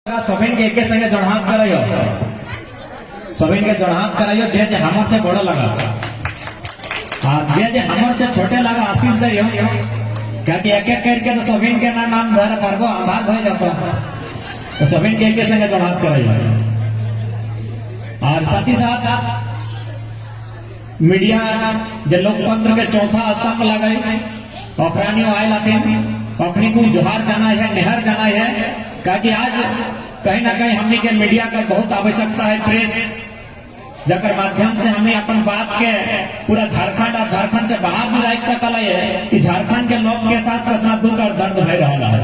सबिन के एके संगे जड़हात करायो, सबिन के जड़हात करायो जे हमर से बड़ा लगा जे हमर से छोटे लगा आशीष दियो क्योंकि एक एक करके तो सबिन के नाम धर परबो आभार हो जातो तो सबिन के एके संगे जड़हात करायो। और साथ ही साथ मीडिया जो लोकतंत्र के चौथा स्तंभ लगाई अखरानियों आए लाते अखनी को जोहार जाना है निहर जाना है क्योंकि आज कहीं ना कहीं हमने के मीडिया का बहुत आवश्यकता है। प्रेस जकर माध्यम से हमें अपन बात के पूरा झारखंड और झारखंड से बाहर भी रख सकल है कि झारखंड के लोग के साथ कितना दुख और दर्द भय रहा है।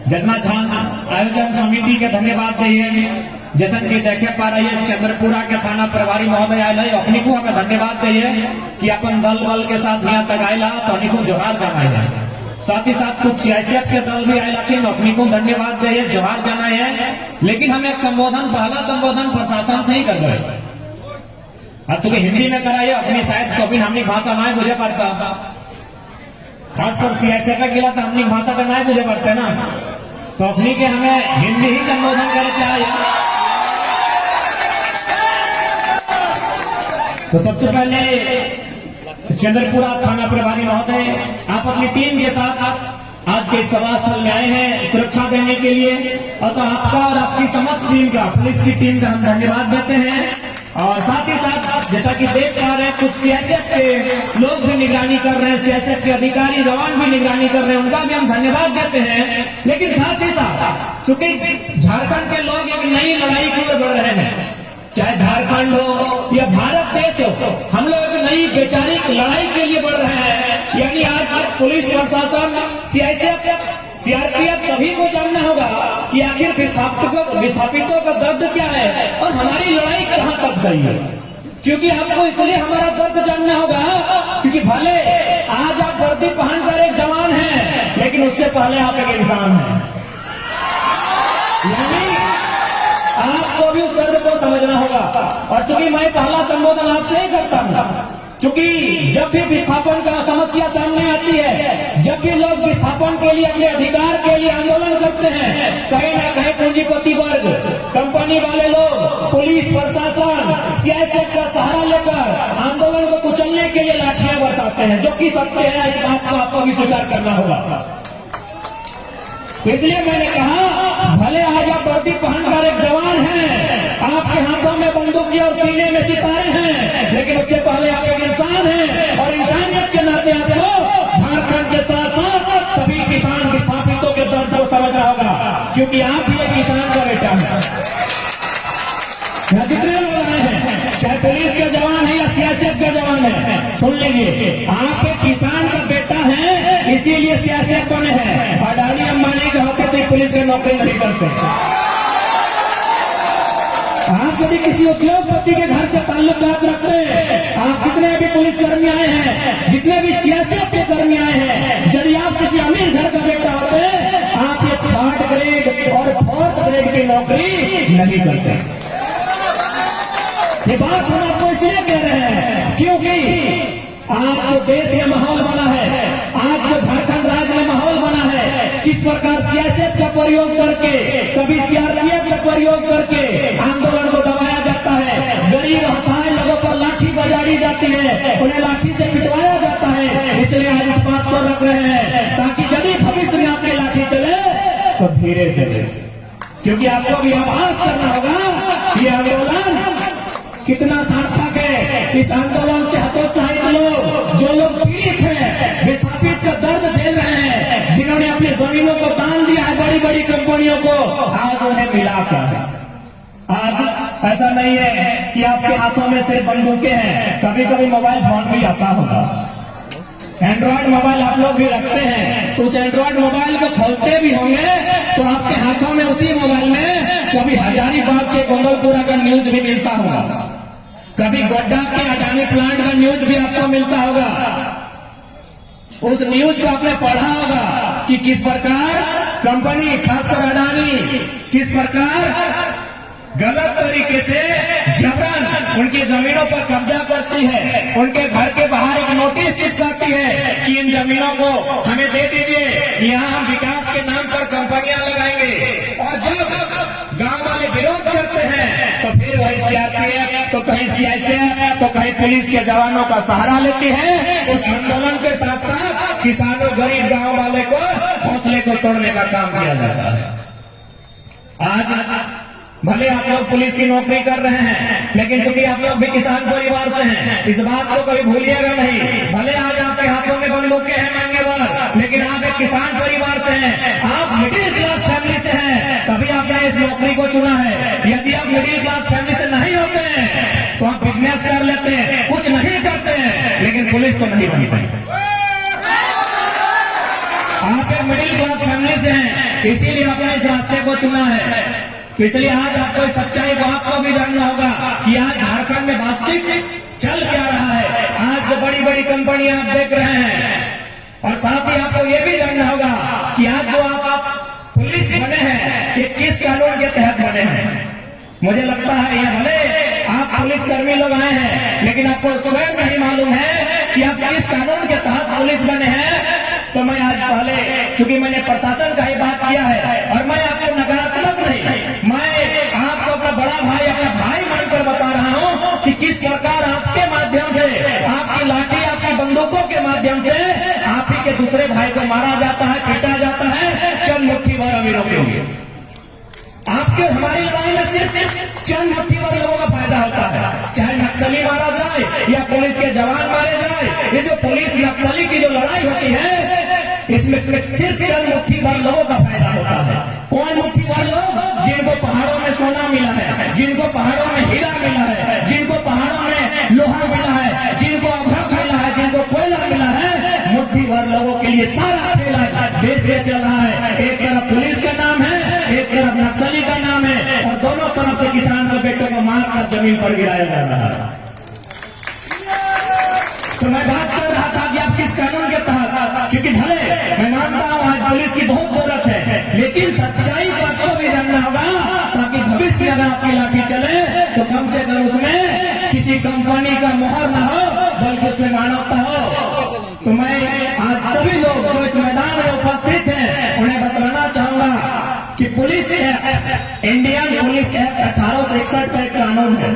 जितना आयोजन समिति के धन्यवाद दिए जैसा कि देखे पा रही है चंद्रपुरा के थाना प्रभारी महोदय आये अपनी को हमें धन्यवाद दिए कि अपन दल बल के साथ यहाँ तक आयला तो अपनी को जोहार जाना है। साथ ही साथ कुछ सियासत के दल भी आए लेकिन अपनी को धन्यवाद दिए जोहार जाना है। लेकिन हम एक संबोधन पहला संबोधन प्रशासन से ही कर गए अब चूंकि हिंदी में कराइए अपनी शायद कभी हमनी भाषा ना बुझे पड़ता खासकर सियासत का गिला तो हमनी भाषा का ना बुझे पड़ते ना तो अपनी के हमें हिंदी ही संबोधन करे चाहिए। तो सबसे पहले चंद्रपुरा थाना प्रभारी महोदय आप अपनी टीम के साथ आज के सभा स्थल में आए हैं सुरक्षा देने के लिए और तो आपका और आपकी समस्त टीम का पुलिस की टीम का हम धन्यवाद देते हैं। और साथ ही साथ जैसा कि देख पा रहे हैं कुछ सियासत के लोग भी निगरानी कर रहे हैं सियासत के अधिकारी जवान भी निगरानी कर रहे हैं उनका भी हम धन्यवाद देते हैं। लेकिन साथ ही साथ चूंकि झारखंड के लोग एक नई लड़ाई की ओर बढ़ रहे हैं चाहे झारखंड हो या भारत देश हो हम लोग एक नई वैचारिक लड़ाई के लिए बढ़ रहे हैं। यानी आज पुलिस प्रशासन सीआरपीएफ सभी को जानना होगा कि आखिर विस्थापितों का दर्द क्या है और हमारी लड़ाई कहाँ तक सही है। क्योंकि आपको इसलिए हमारा दर्द जानना होगा क्योंकि भले आज आप वर्दी पहनकर एक जवान हैं लेकिन उससे पहले आप एक इंसान हैं। यानी आपको भी उस दर्द को समझना होगा। और चूंकि मैं पहला संबोधन आपसे ही करता हूँ चूंकि जब भी विस्थापन का समस्या सामने आती है जब भी लोग विस्थापन के लिए अपने अधिकार के लिए आंदोलन करते हैं कहीं ना कहीं पूंजीपति वर्ग कंपनी वाले लोग पुलिस प्रशासन सियासत का सहारा लेकर आंदोलन को कुचलने के लिए लाठियां बरसाते हैं जो कि सत्य है। इस बात को आपको भी स्वीकार करना होगा। इसलिए मैंने कहा भले आज आप वर्दी पहनकर एक जवान हैं आपके हाथों में बंदूक और सीने में सितारे हैं लेकिन उससे पहले आप एक इंसान हैं और इंसानियत के नाते आपको झारखंड के साथ साथ सभी किसान विस्थापितों के दर्द को समझना होगा क्योंकि आप भी एक किसान का बेटा है। जितने लोग आए हैं चाहे पुलिस के जवान है या सियासत के जवान है सुन लीजिए आप एक किसान का बेटा है इसीलिए सियासत बने हैं। अडानी अंबानी के होते तो पुलिस की नौकरी नहीं करते। आप यदि किसी उद्योगपति के घर से ताल्लुकात रखते हैं आप जितने भी पुलिस कर्मी आए हैं जितने भी सियासत के कर्मी आए हैं यदि आप किसी अमीर घर का बेटा होते आप ये 3rd ग्रेड और 4th ग्रेड की नौकरी नहीं करते। ये बात हम आपको इसलिए कह रहे हैं क्योंकि आज जो देश में माहौल बना है आज जो झारखंड राज्य में माहौल बना है किस प्रकार सियासत का प्रयोग करके कभी सीआरपीएफ का प्रयोग करके आंदोलन को दबाया जाता है गरीब असहाय लोगों पर लाठी बजाई जाती है उन्हें लाठी से पिटवाया जाता है। इसलिए आज इस बात को रख रहे हैं ताकि यदि भविष्य में आपकी लाठी चले तो धीरे चले क्योंकि आपको भी आभास करना होगा ये आंदोलन कितना सार्थक है। इस आंदोलन से हतोत्साहित लोग जो लोग पीड़ित हैं विस्थापित का दर्द झेल रहे हैं जिन्होंने अपनी जमीनों को दान दिया है बड़ी बड़ी कंपनियों को आज उन्हें मिलाकर आज ऐसा नहीं है कि आपके हाथों में सिर्फ बंदूकें हैं कभी कभी मोबाइल फोन भी आता होगा एंड्रॉइड मोबाइल आप लोग भी रखते हैं तो उस एंड्रॉइड मोबाइल को खोलते भी होंगे तो आपके हाथों में उसी मोबाइल में कभी हजारीबाग के गोंगलपुरा का न्यूज भी मिलता होगा कभी गोड्डा के अडानी प्लांट का न्यूज भी आपको मिलता होगा। उस न्यूज को आपने पढ़ा होगा कि किस प्रकार कंपनी खासकर अडानी किस प्रकार गलत तरीके से जबरन उनकी जमीनों पर कब्जा करती है उनके घर के बाहर एक नोटिस चिपकाती है कि इन जमीनों को हमें दे दीजिए यहाँ हम विकास के नाम पर कंपनियां लगाएंगे और जब सीआरपीएफ, तो कहीं सीआईएसएफ, तो कहीं पुलिस के जवानों का सहारा लेती है। उस आंदोलन के साथ साथ किसानों, गरीब गांव वाले को हौसले को तोड़ने का काम किया जाता है। आज भले आप लोग पुलिस की नौकरी कर रहे हैं, लेकिन चूंकि आप लोग भी किसान परिवार से हैं, इस बात को कभी भूलिएगा नहीं। भले आज आपके हाथों में बंदूकें हैं मांगेवार, लेकिन आप एक किसान परिवार से हैं, आप मिडिल क्लास फैमिली से हैं, तभी आपने इस नौकरी को चुना है। यदि आप मिडिल क्लास फैमिली से नहीं होते हैं तो आप बिजनेस कर लेते हैं, कुछ नहीं करते हैं, लेकिन पुलिस तो नहीं बनते। आप एक मिडिल क्लास फैमिली से हैं, इसीलिए आपने इस रास्ते को चुना है। तो इसलिए आज आपको इस सच्चाई को आपको भी जानना होगा कि आज झारखंड में वास्तविक चल क्या रहा है। आज जो बड़ी बड़ी कंपनियां आप देख रहे हैं, और साथ ही आपको ये भी जानना होगा कि आज जो आप पुलिस बने हैं, ये किस कानून के तहत बने हैं। मुझे लगता है ये भले आप पुलिसकर्मी लोग आए हैं, लेकिन आपको स्वयं नहीं मालूम है कि आप किस कानून के तहत पुलिस बने हैं। तो मैं आज पहले, क्योंकि मैंने प्रशासन का ही बात किया है, और मैं आपको नकारात्मक नहीं, मैं आपको अपना बड़ा भाई, अपना भाई मानकर बता रहा हूं कि किस प्रकार आपके माध्यम से, आपकी लाठी, आपकी बंदूकों के माध्यम से आप ही के दूसरे भाई को मारा जाता है, पीटा जाता है, चंद मुट्ठी भर अमीरों के लिए। आपके हमारी लड़ाई में सिर्फ चंद मुट्ठी भर लोगों का फायदा होता है, चाहे नक्सली मारा जाए या पुलिस के जवान मारे जाए। ये जो पुलिस नक्सली की जो लड़ाई होती है, इसमें सिर्फ चंद मुट्ठी भर लोगों का फायदा होता है। कौन मुट्ठी भर लोग? जिनको पहाड़ों में सोना मिला है, जिनको पहाड़ों में हीरा मिला है, जिनको पहाड़ों में लोहा मिला है, जिनको अभ्रक मिला है, जिनको कोयला मिला है, मुट्ठी भर लोगों के लिए सारा खेल देश में चल रहा है। एक तरफ पुलिस का नाम है, एक तरफ नक्सली का नाम है, और दोनों तरफ से किसान के बेटों को मारकर जमीन पर गिराया जा रहा है। तो मैं बात कर रहा था कि आप किस कानून के तहत, क्योंकि भले मैं मानता हूं आज पुलिस की बहुत जरूरत है, लेकिन सच्चाई को आपको भी जानना होगा, ताकि भविष्य में अगर आपकी लाठी चले तो कम से कम उसमें किसी कंपनी का मोहर न हो, बल्कि उसमें मानवता हो। तो मैं आज सभी लोग जो इस मैदान में उपस्थित हैं, उन्हें बताना चाहूंगा कि police act, Indian police act 1861 का एक कानून है।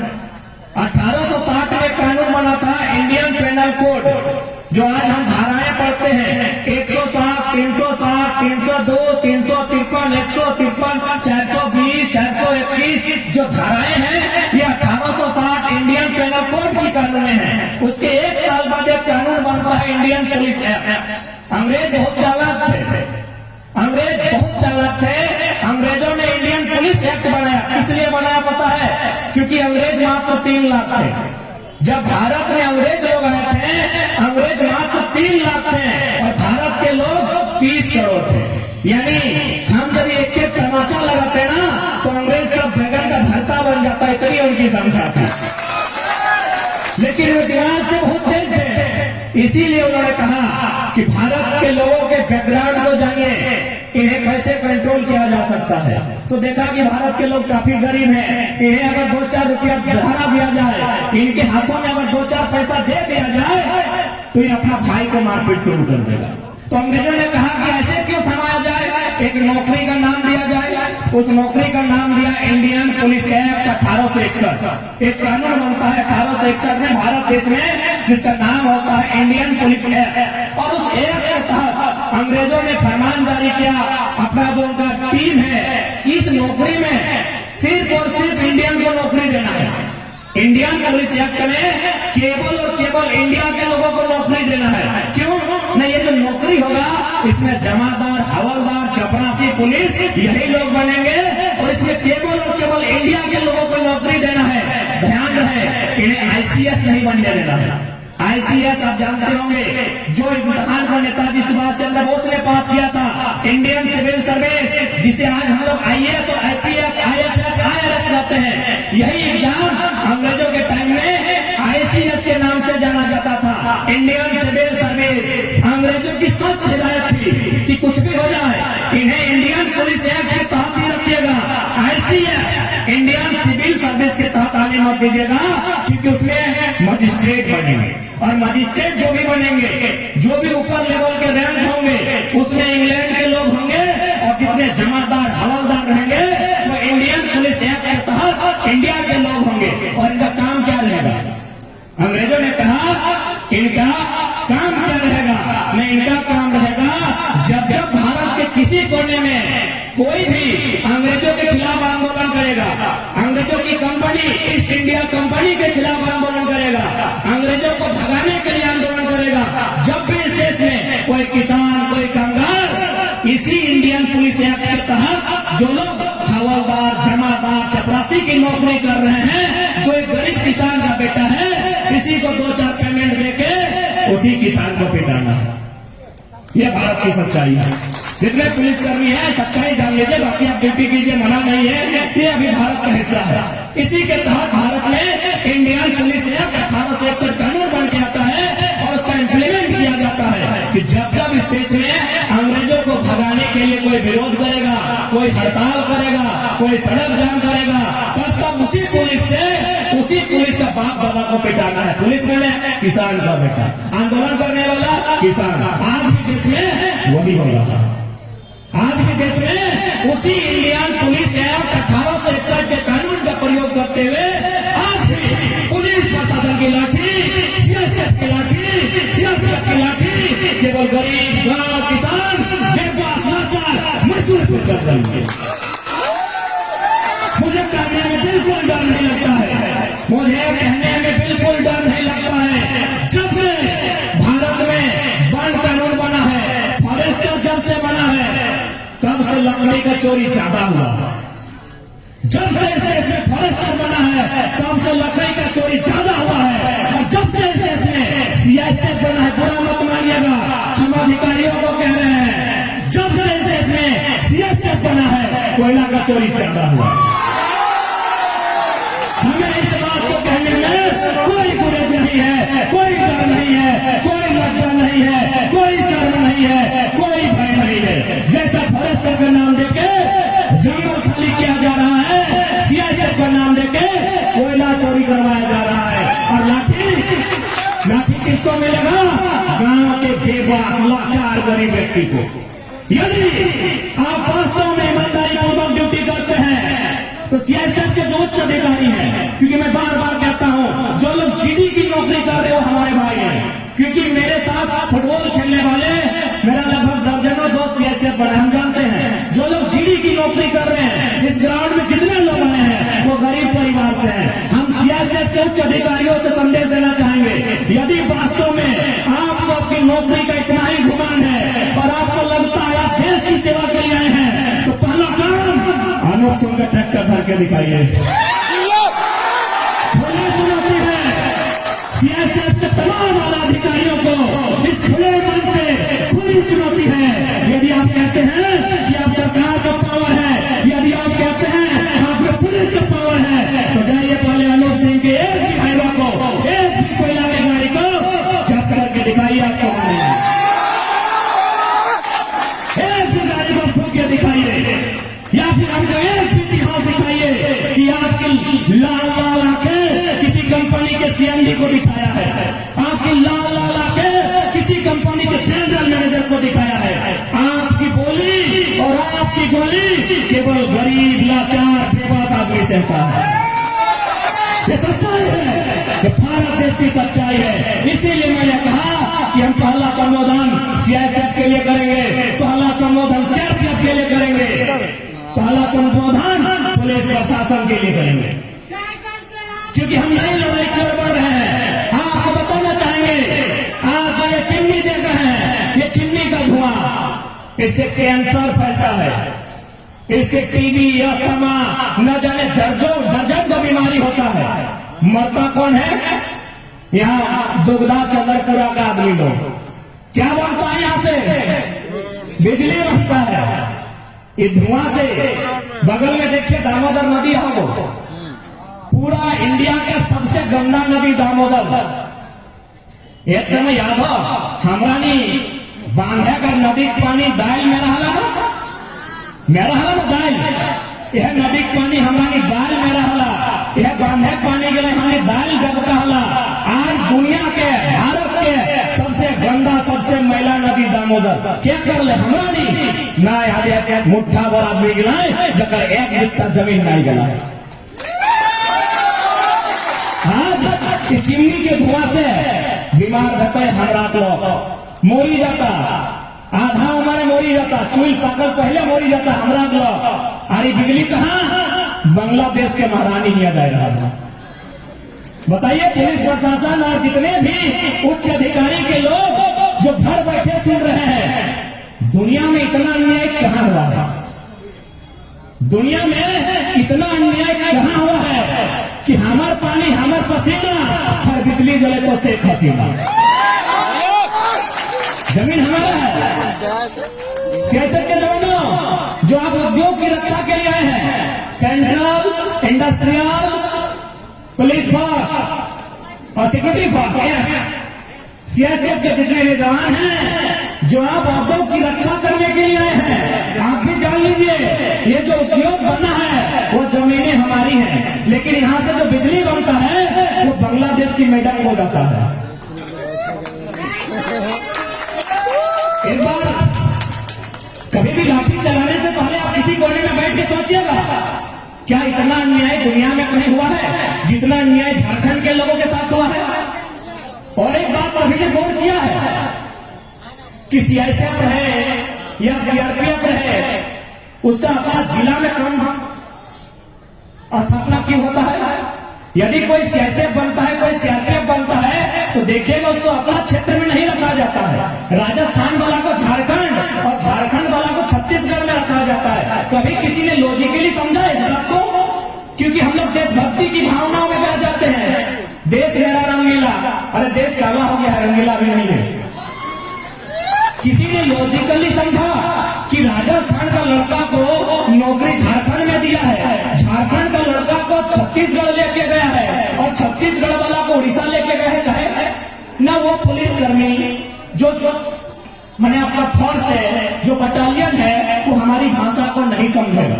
1860 में कानून बना था इंडियन पेनल कोड, जो आज हम धाराएं पढ़ते हैं, 107, 307, 302, 353, 153, 420, 421 जो धाराएं हैं, ये 1860 इंडियन पेनल कोड की कानून है। उसके एक साल बाद एक कानून बनता है इंडियन पुलिस एक्ट। अंग्रेज बहुत चालाक थे, अंग्रेज बहुत चालाक थे। अंग्रेजों ने इंडियन पुलिस एक्ट बनाया, इसलिए बनाया पता है, क्योंकि अंग्रेज मात्र 3 लाख थे। जब भारत में अंग्रेज लोग आए थे, अंग्रेज मात्र 3 लाख थे, और भारत के लोग 30 करोड़ थे। यानी हम जब एक एक तमाचा लगाते ना, तो अंग्रेज सब बैगन का भरता बन जाता, इतनी उनकी संख्या थी। लेकिन वे दिमाग से बहुत तेज थे, इसीलिए उन्होंने कहा कि भारत के लोगों के बैकग्राउंड को जानिए, इन्हें कैसे कंट्रोल किया जा सकता है। तो देखा कि भारत के लोग काफी गरीब हैं, इन्हें अगर 2-4 रुपया बढ़ा दिया जाए, इनके हाथों में अगर 2-4 पैसा दे दिया जाए, तो ये अपना भाई को मारपीट शुरू कर देगा। तो अंग्रेजों ने कहा कि ऐसे क्यों थमाया जाए, एक नौकरी का नाम दिया जाए। उस नौकरी का नाम दिया इंडियन पुलिस एक्ट 1861। एक कानून बनता है 1861 में भारत देश में, जिसका नाम होता है इंडियन पुलिस एक्ट। और उस एक्ट के तहत अंग्रेजों ने फरमान जारी किया, अपना जो उनका टीम है, इस नौकरी में सिर्फ और सिर्फ इंडियन को नौकरी देना है। इंडियन पुलिस एक्ट में केवल और केवल इंडिया के लोगों को नौकरी देना है। क्यों? नहीं, ये जो नौकरी होगा इसमें जमादार, हवलदार, चपरासी, पुलिस यही लोग बनेंगे, और इसमें केवल और केवल इंडिया के लोगों को नौकरी देना है। ध्यान रहे, इन्हें आईसीएस नहीं बनने देना है। आईसीएस आप जानते होंगे, जो इम्तिहान को नेताजी सुभाष चंद्र बोस ने पास किया था, इंडियन सिविल सर्विस, जिसे आज हम लोग आईएएस और आईपीएस, आईएफएस, आईआरएस कहते हैं। यही एग्जाम अंग्रेजों के टाइम में आईसीएस के नाम से जाना जाता था, इंडियन सिविल सर्विस। अंग्रेजों की सख्त हिदायत थी कि कुछ भी हो जाए, इन्हें इंडियन पुलिस एक्ट के तहत ही रखिएगा, आईसीएस इंडियन सिविल सर्विस के तहत आने मत दीजिएगा, क्योंकि उसमें मजिस्ट्रेट बनेंगे, और मजिस्ट्रेट जो भी बनेंगे, जो भी ऊपर लेवल के रैंक होंगे, उसमें इंग्लैंड के लोग होंगे, और जितने जमादार, हवलदार रहेंगे वो इंडियन पुलिस एक्ट के तहत इंडिया के लोग होंगे। अंग्रेजों ने कहा इनका काम क्या रहेगा, न इनका काम रहेगा जब जब भारत के किसी कोने में कोई भी अंग्रेजों के खिलाफ आंदोलन करेगा, अंग्रेजों की कंपनी ईस्ट इंडिया कंपनी के खिलाफ आंदोलन करेगा, अंग्रेजों को भगाने के लिए आंदोलन करेगा, जब भी इस देश में कोई किसान कोई कामगार इसी इंडियन पुलिस एक्ट के तहत जो लोग हवलदार जमादार चपरासी की नौकरी कर रहे हैं, जो एक गरीब किसान का बेटा है, किसी को 2-4 पेमेंट देके उसी किसान को पिटाना है। ये भारत की सच्चाई है। जितने पुलिसकर्मी है सच्चाई जान लीजिए, बाकी आप ड्यूटी कीजिए, मना नहीं है, ये अभी भारत का हिस्सा है। इसी के तहत भारत में इंडियन पुलिस एक्ट 1861 कानून बन के आता है और उसका इम्प्लीमेंट किया जाता है कि जब जब इस देश में अंग्रेजों को भगाने के लिए कोई विरोध करेगा, कोई हड़ताल करेगा, कोई सड़क जाम करेगा, तब तब उसी पुलिस का बाप दादा को पिटाना है। पुलिस में किसान का बेटा, आंदोलन करने वाला किसान। आज भी देश में वही हो रहा है। आज भी देश में उसी इंडियन पुलिस एक्ट 1861 के कानून का प्रयोग करते हुए आज भी पुलिस प्रशासन की लाठी, सियासत की लाठी, सियासत की लाठी केवल गरीब गांव किसान बेबस लाचार मजदूर को चल रही है। मुझे कहने में बिल्कुल डर नहीं लगता है, मुझे कहने में बिल्कुल डर नहीं लगता है। जब से भारत में वन कानून बना है, फॉरेस्टर जब से बना है, तब से लकड़ी का चोरी ज्यादा हुआ। जब से इस देश में फॉरेस्टर बना है, तब से लकड़ी का चोरी ज्यादा हुआ है। और जब से इस देश में सीएसएफ बना है, बुरा मत मानिएगा, हम अधिकारियों को कह रहे हैं, जब से इस देश में सीएसएफ बना है, कोयला का चोरी ज्यादा हुआ। हमें इस बात को कहने में कोई गुरेज नहीं है, कोई डर नहीं है, कोई लज्जा नहीं है, कोई शर्म नहीं है, कोई भय नहीं है। जैसा फॉरेस्टर का नाम देके जंगल खाली किया जा रहा है, सीआईएसएफ का नाम देके कोयला चोरी करवाया जा रहा है, और लाठी किसको मिलेगा? गांव के बेबस लाचार गरीब व्यक्ति को। यदि आप वास्तव में ईमानदारी पूर्वक ड्यूटी करते हैं तो सीआईएसएफ के जो उच्च अधिकारी हैं, क्योंकि मैं बार बार कहता हूं जो लोग जीडी की नौकरी कर रहे हो हमारे भाई हैं, क्योंकि मेरे साथ फुटबॉल खेलने वाले मेरा लगभग दर्जनों दोस्त सीआईएसएफ बने, हम जानते हैं। जो लोग जीडी की नौकरी कर रहे हैं, इस ग्राउंड में जितने लोग आए हैं वो गरीब परिवार से हैं। हम सीआईएसएफ के उच्च अधिकारियों से संदेश देना चाहेंगे, यदि वास्तव में आपको अपनी नौकरी का इतना ही गुमान है और आपको लगता है आप देश की सेवा के लिए आए हैं, तो पहला काम अनूप सिंह का ट्रैक्टर भर के दिखाइए। खुली चुनौती है सीआईएसएफ के तमाम आला अधिकारियों को, इस खुले मन से खुली चुनौती है। यदि आप कहते हैं कि आप सरकार का पावर है, यदि आप कहते हैं आपके पुलिस का पावर है, तो जाइए पहले अनूप सिंह के एक भी हाईवा को, एक भी कोयला की गाड़ी को जब्त करके दिखाइए। आपको एक भी गाड़ी को छू के दिखाइए, या फिर हमको एक भी इतिहास दिखाइए कि आपकी लाल लाल आंखें किसी कंपनी के सीएमडी को दिखाया है, आपकी लाल लाल आंखें किसी कंपनी के जनरल मैनेजर को दिखाया है। आपकी बोली और आपकी गोली केवल गरीब लाचार बेबस आदमी सहता है। ये सच्चाई है, ये भारत देश की सच्चाई है। इसीलिए मैंने कहा कि हम पहला संबोधन सीआईएसएफ के लिए करेंगे, पहला संबोधन सीआरपीएफ के लिए करेंगे, पहला संबोधन पुलिस प्रशासन के लिए करेंगे, क्योंकि हम नई लड़ाई कर बढ़ रहे हैं। आपको बताना चाहेंगे, आप ये चिमनी देख रहे हैं, ये चिमनी का धुआं, इससे कैंसर फैलता है, इससे टीबी अस्थमा न जाने दर्जन का बीमारी होता है। मरता कौन है? यहाँ दुगदा चंद्रपुरा का आदमी लोग। क्या बनता है? यहाँ से बिजली बनता है। ये धुआं से बगल में देखिए दामोदर नदी है, वो पूरा इंडिया का सबसे गंदा नदी दामोदर। एक समय याद हो हमारी बांधे का नदी पानी दाइल में रहला ना दाइल, यह नदी पानी हमारी दाइल में रहला, यह बांधे पानी के लिए हमारी दाइल जब कहला। आज दुनिया के भारत के सबसे गंदा सबसे मैला नदी दामोदर क्या कर ले हमारी ना याद मुठ्ठा भर आदमी गिलाए जकर एक बित्ता जमीन नहीं गला। आज कि चिमनी के धुआं से बीमार रहता है हमारा लोग मोरी जाता, आधा उम्र मोरी जाता, चूल पाकल पहले मोरी जाता हमारा लोग। अरे बिजली कहाँ? बांग्लादेश के महारानी किया जा रहा था। बताइए पुलिस प्रशासन और जितने भी उच्च अधिकारी के लोग जो घर बैठे सुन रहे हैं, दुनिया में इतना अन्याय कहाँ हुआ है? दुनिया में इतना अन्याय कहाँ हुआ है कि हमार पानी हमार पसीना हर बिजली जले तो शेख हसीना। जमीन हमारा है। सियासत के दोनों जो आप उद्योग की रक्षा के लिए आए हैं, सेंट्रल इंडस्ट्रियल पुलिस फोर्स और सिक्योरिटी फोर्स, सियासत के जितने भी जवान हैं जो आप उद्योग की रक्षा करने के लिए आए हैं, आप भी जान लीजिए ये जो उद्योग बना है वो जमीनें हमारी हैं, लेकिन यहाँ से जो बिजली बनता है वो बांग्लादेश की मैदान हो जाता है। एक बार कभी भी लाठी चलाने से पहले आप किसी कोने में बैठ के सोचिएगा, क्या इतना अन्याय दुनिया में कहीं हुआ है जितना अन्याय झारखंड के लोगों के साथ हुआ है? और एक बात कभी ने गौर किया है कि सीआईएसएफ रहे या सीआरपीएफ रहे, उसका अपना जिला में क्रम स्थापना क्यों होता है? यदि कोई सीआईएसएफ बनता है, कोई सीआरपीएफ बनता है, तो देखिएगा उसको अपना क्षेत्र में नहीं रखा जाता है। राजस्थान वाला को झारखंड और झारखंड वाला को छत्तीसगढ़ में रखा जाता है। कभी किसी ने लॉजिकली समझा इस बात को? क्योंकि हम लोग देशभक्ति की भावनाओं में बह जाते हैं। देश मेरा रंगीला, अरे देश काला हो गया है, रंगीला भी नहीं है। किसी ने लॉजिकली समझा कि राजस्थान का लड़का को नौकरी झारखंड में दिया है, झारखंड का लड़का को छत्तीसगढ़ लेके गया है और छत्तीसगढ़ वाला को उड़ीसा लेके गए है ना। वो पुलिसकर्मी जो मैंने आपका फोर्स है, जो बटालियन है, वो हमारी भाषा को नहीं समझेगा।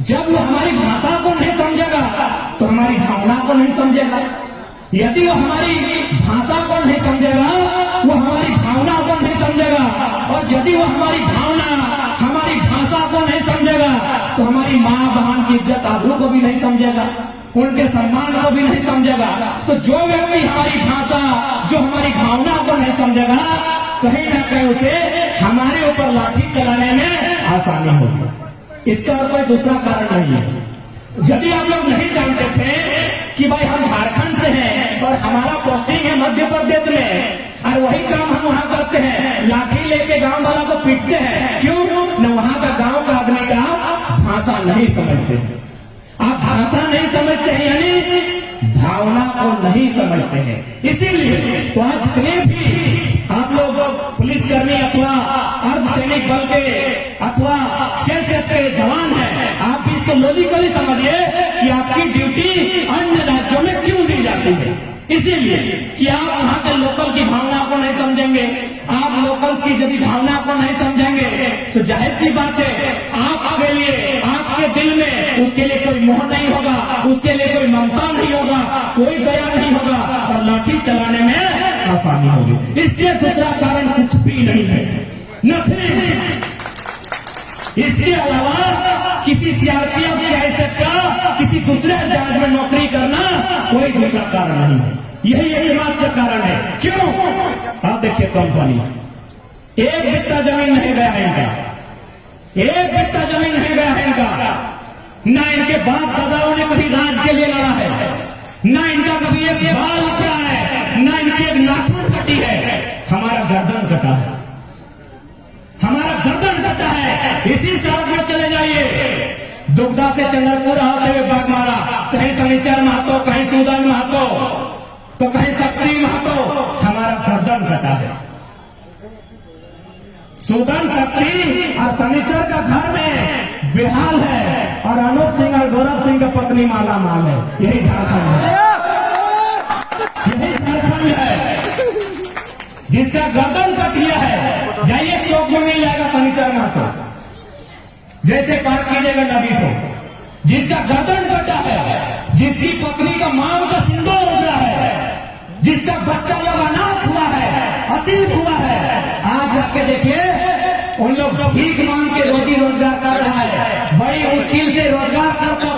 जब वो हमारी भाषा को नहीं समझेगा तो हमारी भावना को नहीं समझेगा। यदि वो हमारी भाषा को नहीं समझेगा, वो हमारी भावना को नहीं समझेगा, और यदि वो हमारी भावना हमारी भाषा को नहीं समझेगा तो हमारी माँ बहन की इज्जत आबरू को भी नहीं समझेगा, उनके सम्मान को भी नहीं समझेगा। तो जो व्यक्ति हमारी भाषा, जो हमारी भावना को नहीं समझेगा, कहीं ना कहीं उसे हमारे ऊपर लाठी चलाने में आसानी होगी। इसका और कोई दूसरा कारण नहीं है। यदि आप लोग नहीं जानते थे कि भाई हम झारखंड से हैं और हमारा पोस्टिंग है मध्य प्रदेश में, और वही काम हम वहां करते हैं, लाठी लेके गांव वाला को पीटते हैं, क्यों? न वहां का गांव का आदमी का भाषा नहीं समझते। आप भाषा नहीं समझते हैं यानी भावना को नहीं समझते हैं। इसीलिए तो आज जितने भी आप लोग पुलिसकर्मी अथवा अर्धसैनिक बल के अथवा सीआरपीएफ के जवान हैं, आप भी इसको लॉजिकली समझिए कि आपकी ड्यूटी अन्य राज्यों में क्यों दी जाती है। इसीलिए कि आप वहां के लोकल की भावना को नहीं समझेंगे। आप लोकल की यदि भावना को नहीं समझेंगे तो जाहिर सी बात है आपके लिए, आपके दिल में उसके लिए कोई मोह नहीं होगा, उसके लिए कोई ममता नहीं होगा, कोई दया नहीं होगा, और लाठी चलाने में आसानी होगी। इससे दूसरा कारण कुछ भी नहीं है, नथिंग। इसके अलावा किसी सीआरपीएफ सीआईएसएफ का किसी दूसरे राज्य में नौकरी करना कोई दूसरा कारण नहीं है। यही एकमात्र कारण है। क्यों? आप देखिए कंपनी, एक बित्ता जमीन नहीं गया है इनका, एक बित्ता जमीन नहीं गया है इनका। न इनके बाप दादाओं ने कभी राज के लिए लड़ा है, न इनका कभी एक बाल उठा है, न इनकी एक नाखून कटी है। हमारा गर्दन कटा है, हमारा गर्दन कटा है। इसी सड़क में चले जाइए, दुग्धा से चंद्रपुर होते हुए बागमारा, कहीं शनिचर महतो, कहीं सूदन महतो, तो कहीं सक्री महतो, हमारा गर्दन कटा है। सूदन, सक्री और शनिचर का घर में बेहाल है, और अनूप सिंह और गौरव सिंह का पत्नी माला माल है। यही झारखंड है, यही झारखंड है जिसका गर्दन कट गया है। जाइए चौक में मिल जाएगा शनिचर महतो, जैसे पार कीजिएगा नदी को, जिसका गर्दन कटा है, जिसकी पत्नी का मांग का सिंदूर उतरा है, जिसका बच्चा जब अनाथ हुआ है, अतीत हुआ है, आप जाके देखिए उन लोग भीख मांग के रोजी रोजगार कर रहा है, बड़ी मुश्किल से रोजगार करता